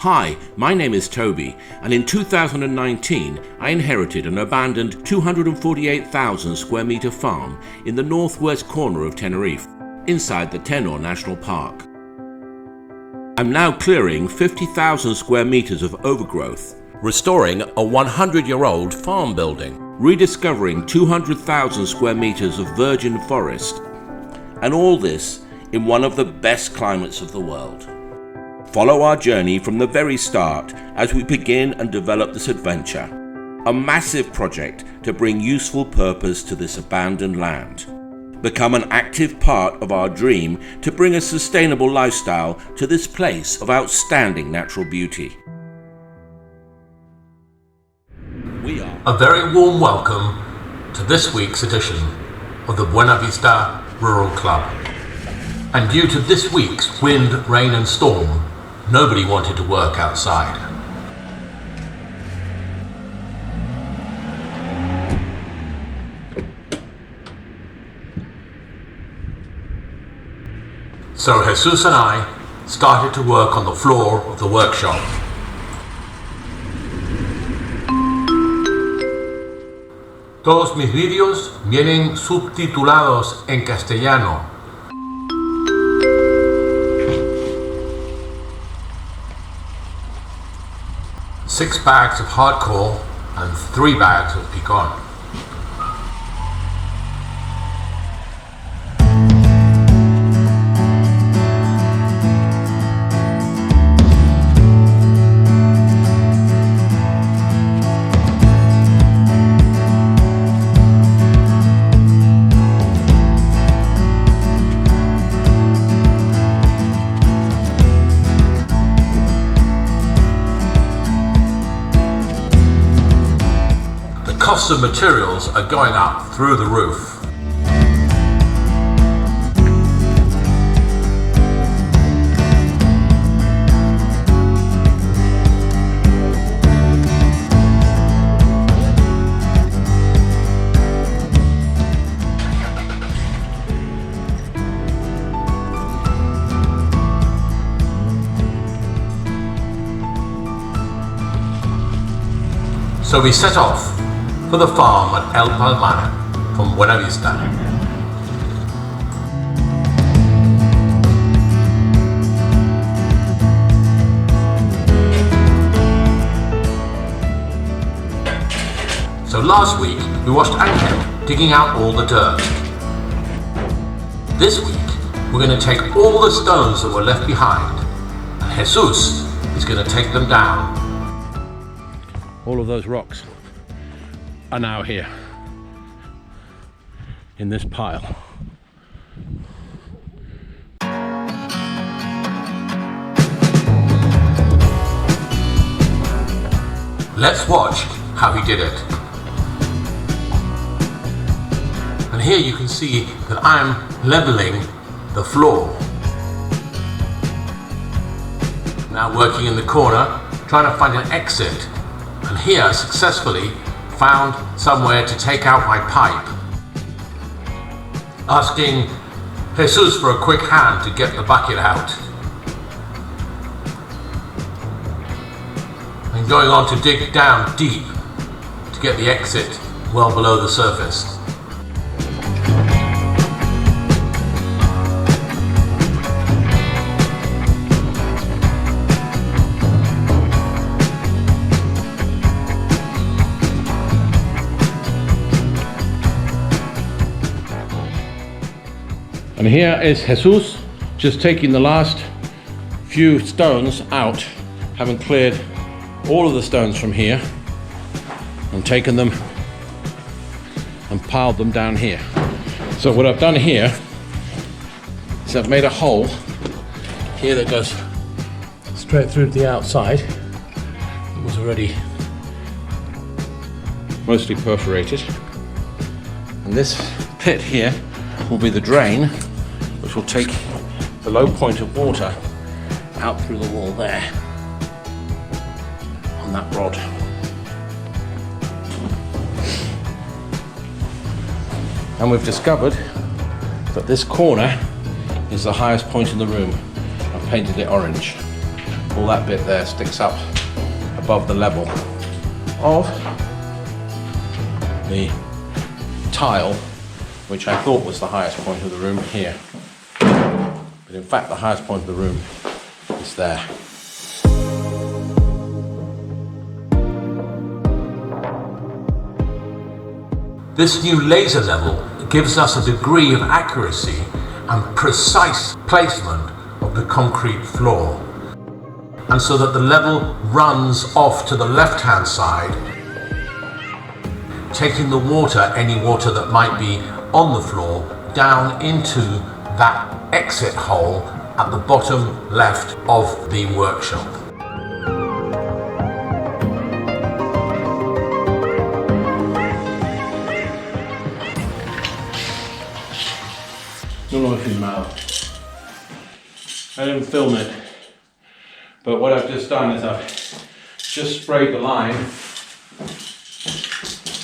Hi, my name is Toby, and in 2019 I inherited an abandoned 248,000 square metre farm in the northwest corner of Tenerife, inside the Tenor National Park. I'm now clearing 50,000 square metres of overgrowth, restoring a 100-year-old farm building, rediscovering 200,000 square metres of virgin forest, and all this in one of the best climates of the world. Follow our journey from the very start as we begin and develop this adventure, a massive project to bring useful purpose to this abandoned land. Become an active part of our dream to bring a sustainable lifestyle to this place of outstanding natural beauty. We are a very warm welcome to this week's edition of the Buenavista Rural Club. And due to this week's wind, rain and storm, nobody wanted to work outside. So Jesus and I started to work on the floor of the workshop. Todos mis vídeos vienen subtitulados en castellano. 6 bags of hardcore and 3 bags of pecan. Costs of materials are going up through the roof. So we set off for the farm at El Palmar from Buenavista. So last week we watched Angel digging out all the dirt. This week we're going to take all the stones that were left behind, and Jesus is going to take them down. All of those rocks are now here in this pile. Let's watch how he did it. And here you can see that I'm leveling the floor. Now working in the corner, trying to find an exit, and here successfully found somewhere to take out my pipe. Asking Jesus for a quick hand to get the bucket out. And going on to dig down deep to get the exit well below the surface. And here is Jesus just taking the last few stones out, having cleared all of the stones from here and taken them and piled them down here. So what I've done here is I've made a hole here that goes straight through to the outside. It was already mostly perforated. And this pit here will be the drain, which will take the low point of water out through the wall there on that rod. And we've discovered that this corner is the highest point in the room. I've painted it orange. all that bit there sticks up above the level of the tile, which I thought was the highest point of the room here. But in fact, the highest point of the room is there. This new laser level gives us a degree of accuracy and precise placement of the concrete floor. And so that the level runs off to the left-hand side, taking the water, any water that might be on the floor, down into that exit hole at the bottom left of the workshop. I don't know if you know. I didn't film it, but what I've just done is I've just sprayed the line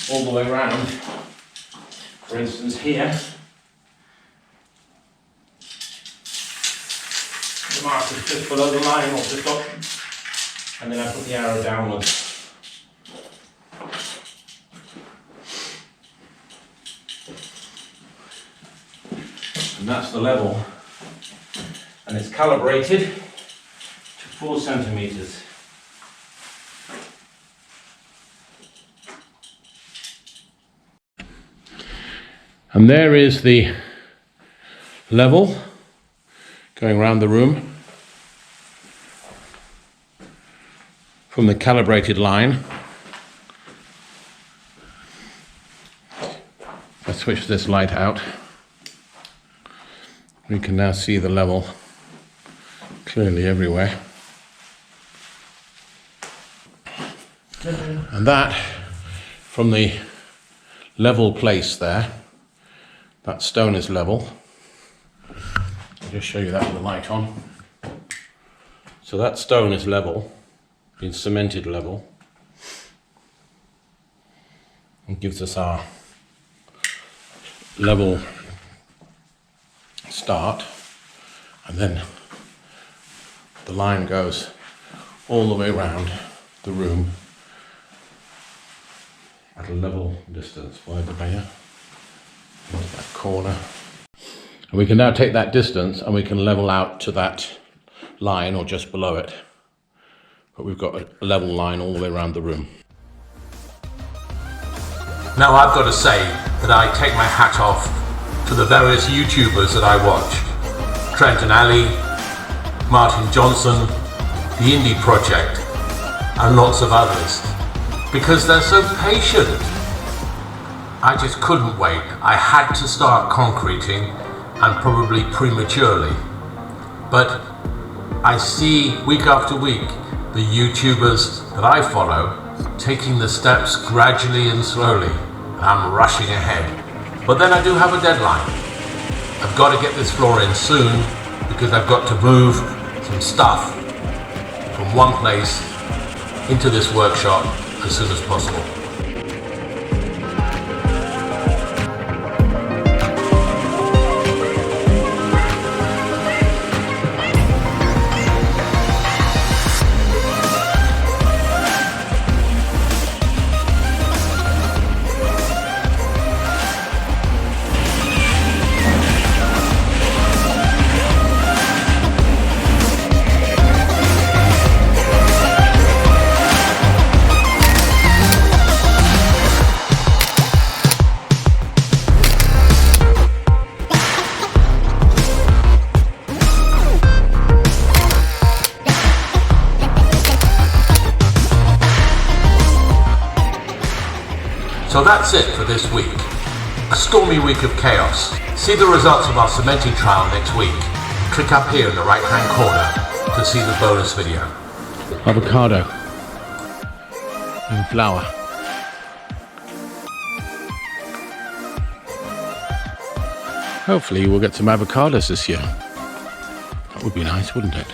all the way around. For instance, here, the mark is just below the line of the top, and then I put the arrow downwards. And that's the level, and it's calibrated to 4 centimeters. And there is the level going around the room from the calibrated line. I switch this light out. We can now see the level clearly everywhere. And that, from the level place there, that stone is level. I'll just show you that with the light on. So that stone is level, been cemented level, and gives us our level start, and then the line goes all the way around the room at a level distance. Wide the bayer into that corner, and we can now take that distance and we can level out to that line or just below it, but we've got a level line all the way around the room. Now I've got to say that I take my hat off to the various YouTubers that I watch. Trent and Ali, Martin Johnson, The Indie Project, and lots of others. Because they're so patient. I just couldn't wait. I had to start concreting, and probably prematurely. But I see week after week the YouTubers that I follow taking the steps gradually and slowly, and I'm rushing ahead. But then I do have a deadline. I've got to get this floor in soon because I've got to move some stuff from one place into this workshop as soon as possible. So that's it for this week. A stormy week of chaos. See the results of our cementing trial next week. Click up here in the right hand corner to see the bonus video. Avocado in flower. Hopefully we'll get some avocados this year. That would be nice, wouldn't it?